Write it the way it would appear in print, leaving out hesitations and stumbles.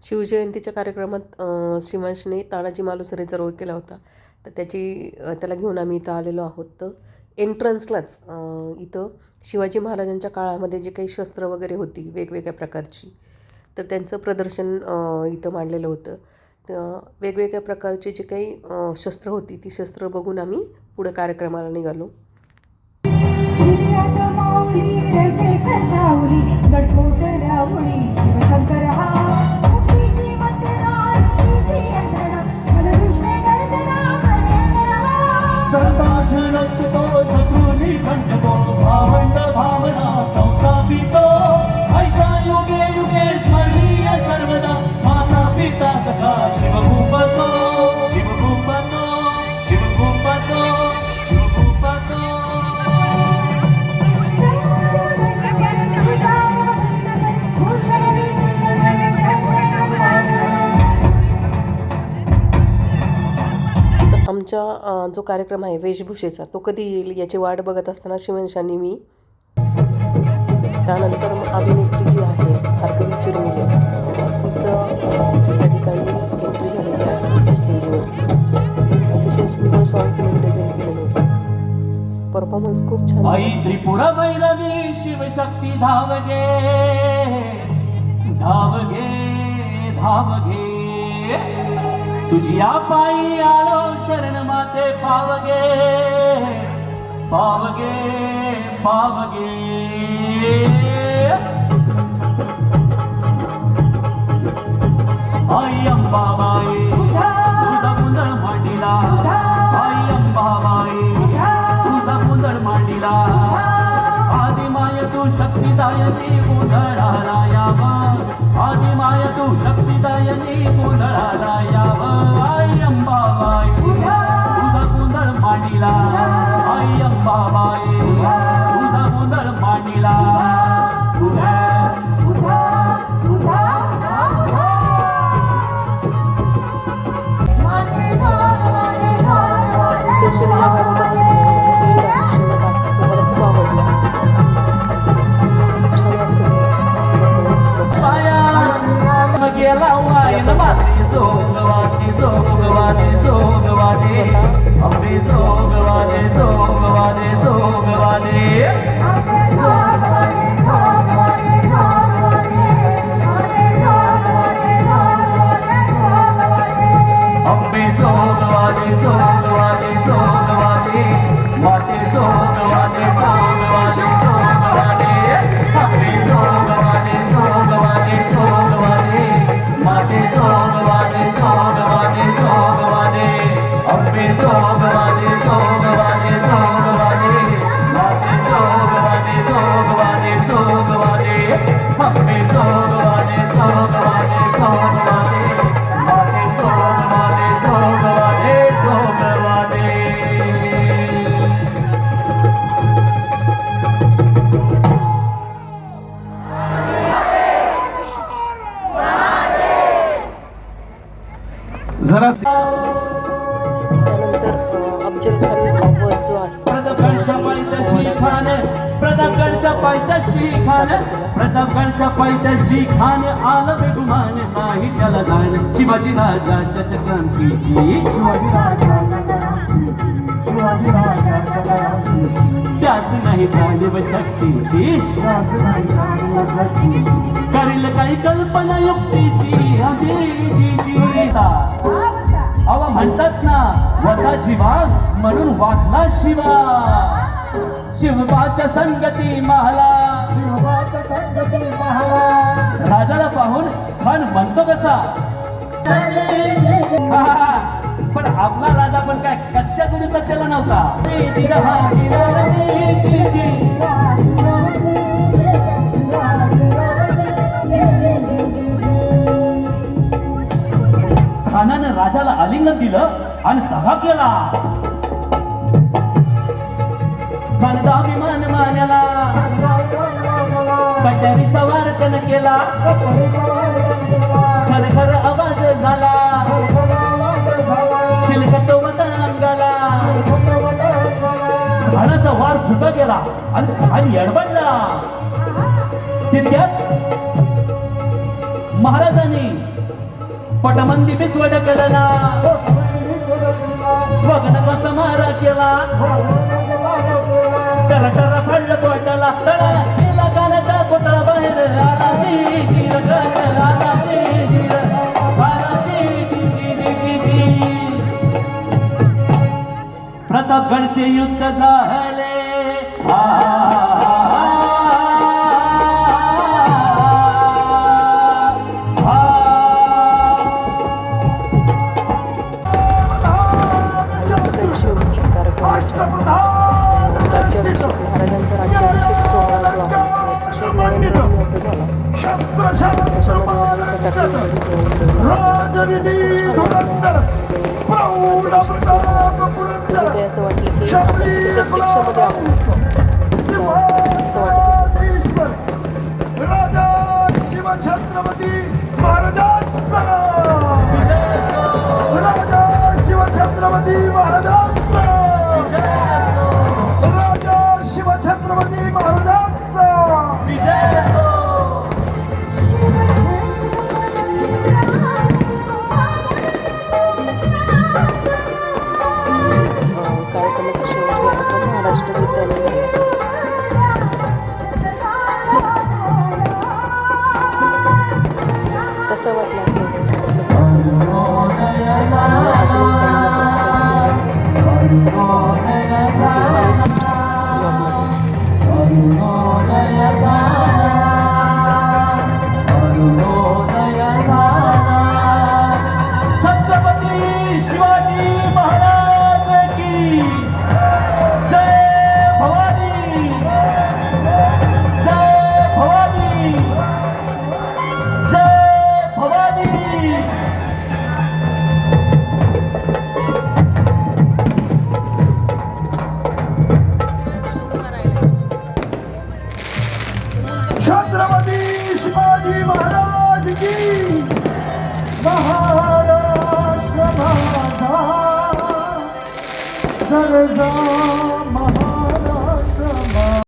शिवजयंतीच्या कार्यक्रमात शिवांशने तानाजी मालुसरेचा रोल केला होता. तर त्याला घेऊन आम्ही इथं आलेलो आहोत. तर एंट्रन्सलाच इथं शिवाजी महाराजांच्या काळामध्ये जे काही शस्त्र वगैरे होती वेगवेगळ्या प्रकारची, तर त्यांचं प्रदर्शन इथं मांडलेलं होतं. तर वेगवेगळ्या प्रकारची जे काही शस्त्र होती ती शस्त्र बघून आम्ही पुढे कार्यक्रमाला निघालो. आमच्या जो कार्यक्रम आहे वेशभूषेचा तो कधी येईल याची वाट बघत असताना शिवांशांनी मी त्यानंतर अभिनेत्री जी आहे भार्गवी चिरमुले तिचं त्या ठिकाणी एंट्री झालेली आहे स्टेजवरती. अतिशय सुंदर सॉन्ग तिने प्रेझेंट केलेलं होतं. परफॉर्मन्स खूप छान. आई त्रिपुरा भैरवी शिवशक्ती धावगे धावगे धावगे तुझिया पायी आलो शरण माते पावगे पावगे पावगे. आई अंबाबाई तुझा पुंदर मांडीला, आई अंबाबाई तुझा पुंदर मांडीला. आदिमाय तू शक्तिदायनी गोंधळाला याव, आदिमाय तू शक्तिदायनी गोंधळाला याव. आई अंबाबाई तुझा गोंधळ मांडीला, आई अंबाबाई तुझा गोंधळ मांडीला. गेला वायन माते जोगवादे जोगवादे जोगवादे अम्बे जोगवादे जोगवादे जोगवादे अम्बे जोगवादे जोगवादे जोगवादे माते जोगवादे जोगवादे जोगवादे अम्बे जोगवादे जोगवादे जोगवादे माते जोगवादे जोगवादे जोगवादे अम्बे जोगवादे जोगवादे जोगवादे माते जोगवादे जोगवादे जोगवादे अम्बे जोगवादे जोगवादे जोगवादे माते जोगवादे जोगवादे जोगवादे. जरा प्रतापगडच्या पायथ्याशी खान आलं बेगुमान नाही त्याला जाण. शिवाजी राजाच्या चक्रांतीची त्यास नाही जाणीव शक्तीची, करील काही कल्पना युक्तीची. अव म्हणतात ना वता जीवा म्हणून वाचला शिवा. शिवबाच्या संगती महाला, शिवबाच्या संगती महाला. राजाला पाहून खान म्हणतो कसा, पण आपला राजा पण काय कच्च्या गुरुचा चला नव्हता. खानानं राजाला आलिंगन दिलं आणि दगा केला. अभिमान मानला, कट्यारीचा वारकन केला. खर खर आवाज झाला, चिलखत अंगाला. खानाचा वार फुटा गेला आणि खान यडबडला. तितक्यात महाराजांनी पटमंदी बिस्वड कडला वगनकाचा मारा केला टरा टरा पडलं पोटाला टरा केला गाण्याचा कोटळा बाहेर आला जी जीर गट आला जी जीर आला जी जी प्रतापगडचे युद्ध झाले शेवटी कार्यक्रमाच्या राज्याभिषेक महाराजांचा राज्याभिषेक सोहळा जो आहे अतिशय नयनरम्य असं झाला. जणू काही असं वाटलं की आपण प्रत्यक्षामध्ये आहोत असं वाटत. राजा शिवछत्रपती महाराजांचा राजा शिवछत्रपती महाराजांचा राजा शिवछत्रपती महाराजांचा कार्यक्रमाचा शेवट जो आहे तो महाराष्ट्र विद्यालय कसं वाटलं छत्रपती शिवाजी महाराज की जय भवानी जय भवानी जय भवानी. छत्रपती शिवाजी महाराज की महाराष्ट्र माझा गरजा